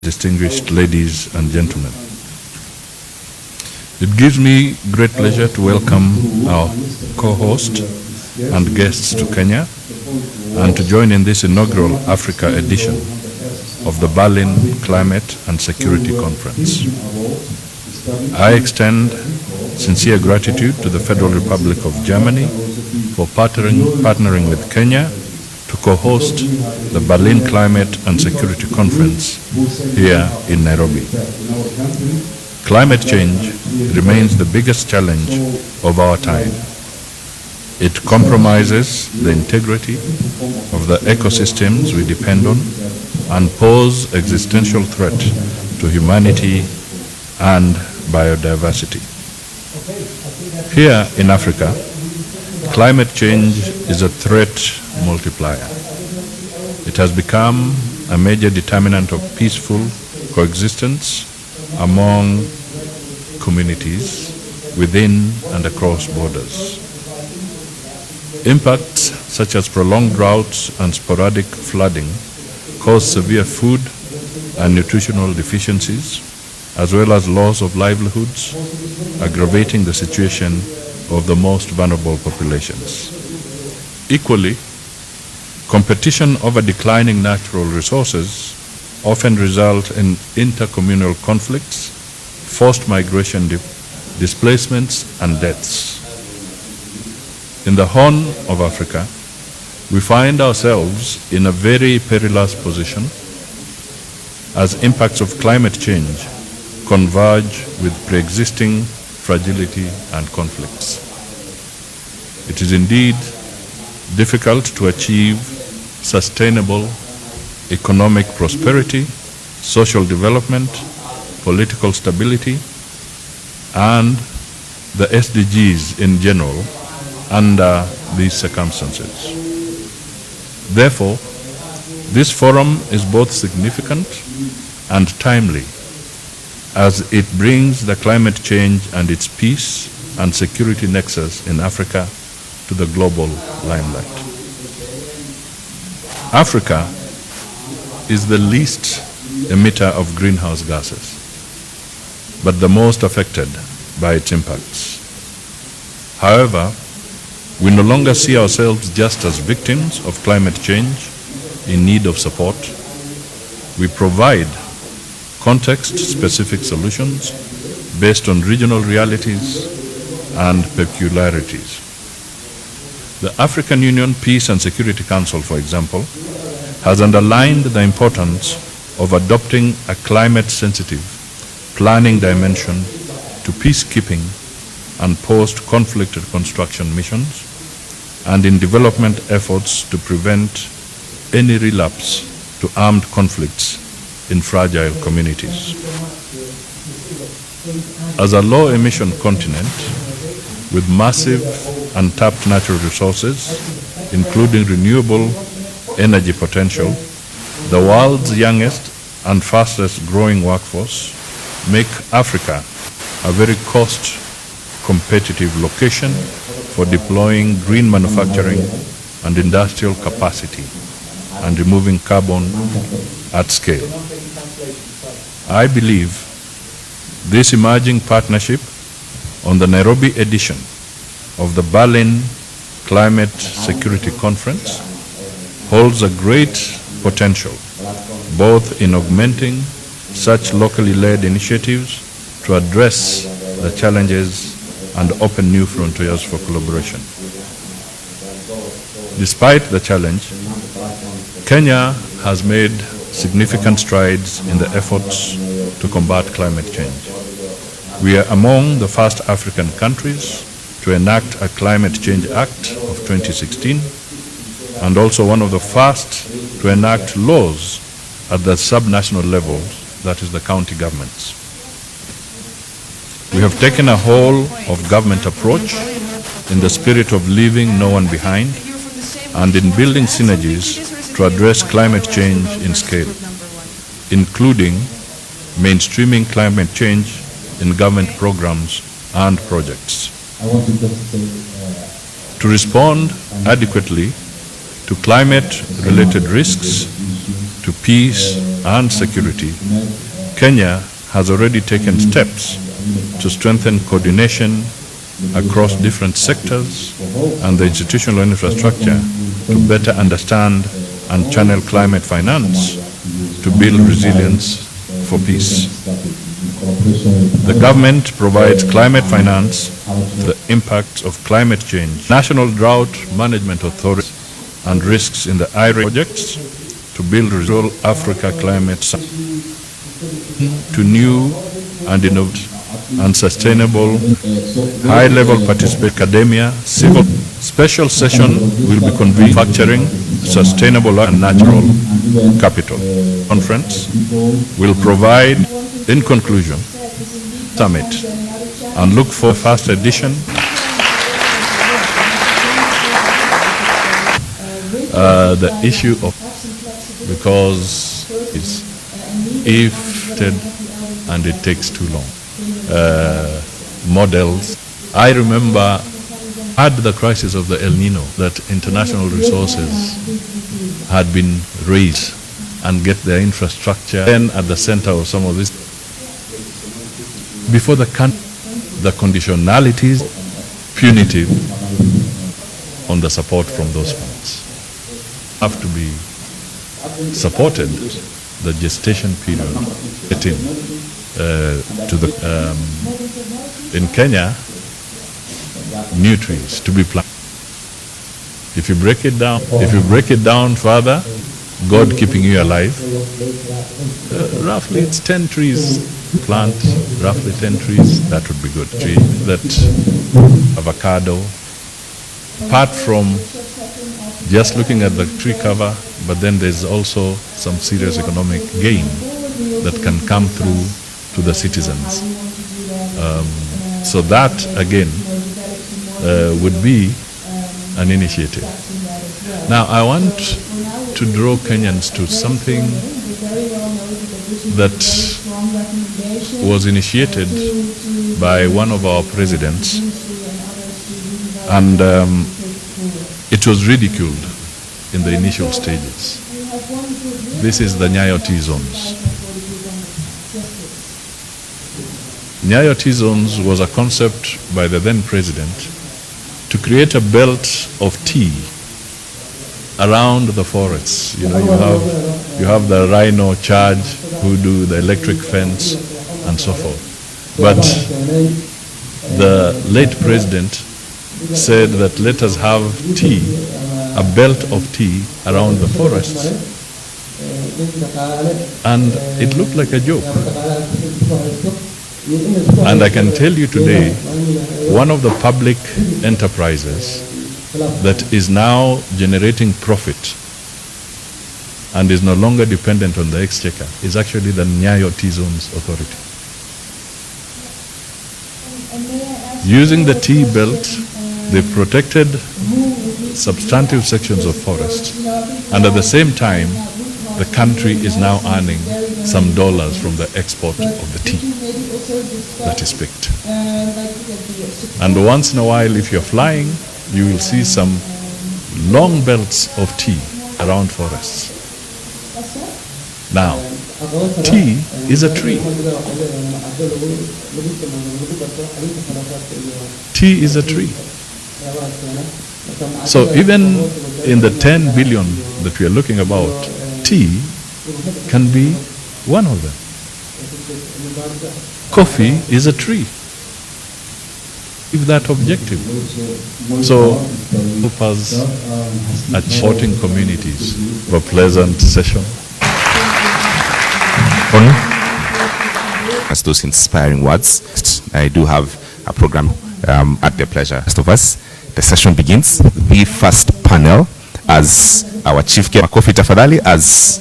distinguished ladies and gentlemen. It gives me great pleasure to welcome our co-host and guests to Kenya and to join in this inaugural Africa edition of the Berlin Climate and Security Conference. I extend sincere gratitude to the Federal Republic of Germany for partnering with Kenya to co-host the Berlin Climate and Security Conference here in Nairobi. Climate change remains the biggest challenge of our time. It compromises the integrity of the ecosystems we depend on and poses existential threat to humanity and biodiversity. Here in Africa, climate change is a threat multiplier. It has become a major determinant of peaceful coexistence among communities within and across borders. Impacts such as prolonged droughts and sporadic flooding cause severe food and nutritional deficiencies, as well as loss of livelihoods, aggravating the situation of the most vulnerable populations. Equally, competition over declining natural resources often result in intercommunal conflicts, forced migration, displacements, and deaths. In the Horn of Africa, we find ourselves in a very perilous position as impacts of climate change converge with pre-existing fragility and conflicts. It is indeed difficult to achieve sustainable economic prosperity, social development, political stability, and the SDGs in general under these circumstances. Therefore, this forum is both significant and timely, as it brings the climate change and its peace and security nexus in Africa to the global limelight. Africa is the least emitter of greenhouse gases, but the most affected by its impacts. However, we no longer see ourselves just as victims of climate change in need of support. We provide context-specific solutions based on regional realities and peculiarities. The African Union Peace and Security Council, for example, has underlined the importance of adopting a climate-sensitive planning dimension to peacekeeping and post-conflict reconstruction missions, and in development efforts to prevent any relapse to armed conflicts in fragile communities. As a low-emission continent with massive untapped natural resources, including renewable energy potential, the world's youngest and fastest growing workforce make Africa a very cost-competitive location for deploying green manufacturing and industrial capacity and removing carbon at scale. I believe this emerging partnership on the Nairobi edition of the Berlin Climate Security Conference holds a great potential, both in augmenting such locally led initiatives to address the challenges and open new frontiers for collaboration. Despite the challenge, Kenya has made significant strides in the efforts to combat climate change. We are among the first African countries to enact a Climate Change Act of 2016 and also one of the first to enact laws at the subnational level, that is the county governments. We have taken a whole of government approach in the spirit of leaving no one behind and in building synergies to address climate change in scale, including mainstreaming climate change in government programs and projects. To respond adequately to climate-related risks, to to peace and security, Kenya has already taken steps to strengthen coordination across different sectors and the institutional infrastructure to better understand and channel climate finance to build resilience for peace. The government provides climate finance to the impacts of climate change, National Drought Management Authority, and risks in the IRA projects to build rural Africa climate to new and innovative and sustainable high-level participation academia, civil. Special session will be convened manufacturing, sustainable and natural capital. Conference will provide, in conclusion, summit and look for first edition. The issue of, because it's if and it takes too long. Models. I remember at the crisis of the El Nino that international resources had been raised and get their infrastructure then at the center of some of this. Before the conditionalities punitive on the support from those funds have to be supported. The gestation period to the in Kenya, new trees to be planted. If you break it down further, God keeping you alive, roughly it's 10 trees plant, roughly 10 trees, that would be good. Tree that avocado, apart from just looking at the tree cover, but then there's also some serious economic gain that can come through to the citizens. So that, again, would be an initiative. Now, I want to draw Kenyans to something that was initiated by one of our presidents, and it was ridiculed in the initial stages. This is the Nyayo T-zones. Nyayo T-zones was a concept by the then president to create a belt of tea around the forests. You know, you have the rhino charge who do the electric fence and so forth. But the late president said that let us have tea, a belt of tea around the forests. And it looked like a joke. And I can tell you today, one of the public enterprises that is now generating profit and is no longer dependent on the exchequer is actually the Nyayo T-Zones Authority. Using the tea belt, they've protected substantive sections of forest, and at the same time, the country is now earning some dollars from the export of the tea that is picked. And once in a while, if you're flying, you will see some long belts of tea around forests. Now, tea is a tree. Tea is a tree. So even in the 10 billion that we are looking about, tea can be one of them. Coffee is a tree. If that objective. So, help us at supporting communities for a pleasant session. As those inspiring words, I do have a program at their pleasure. Rest of us, the session begins. The first panel, as our chief Makofi tafadhali, as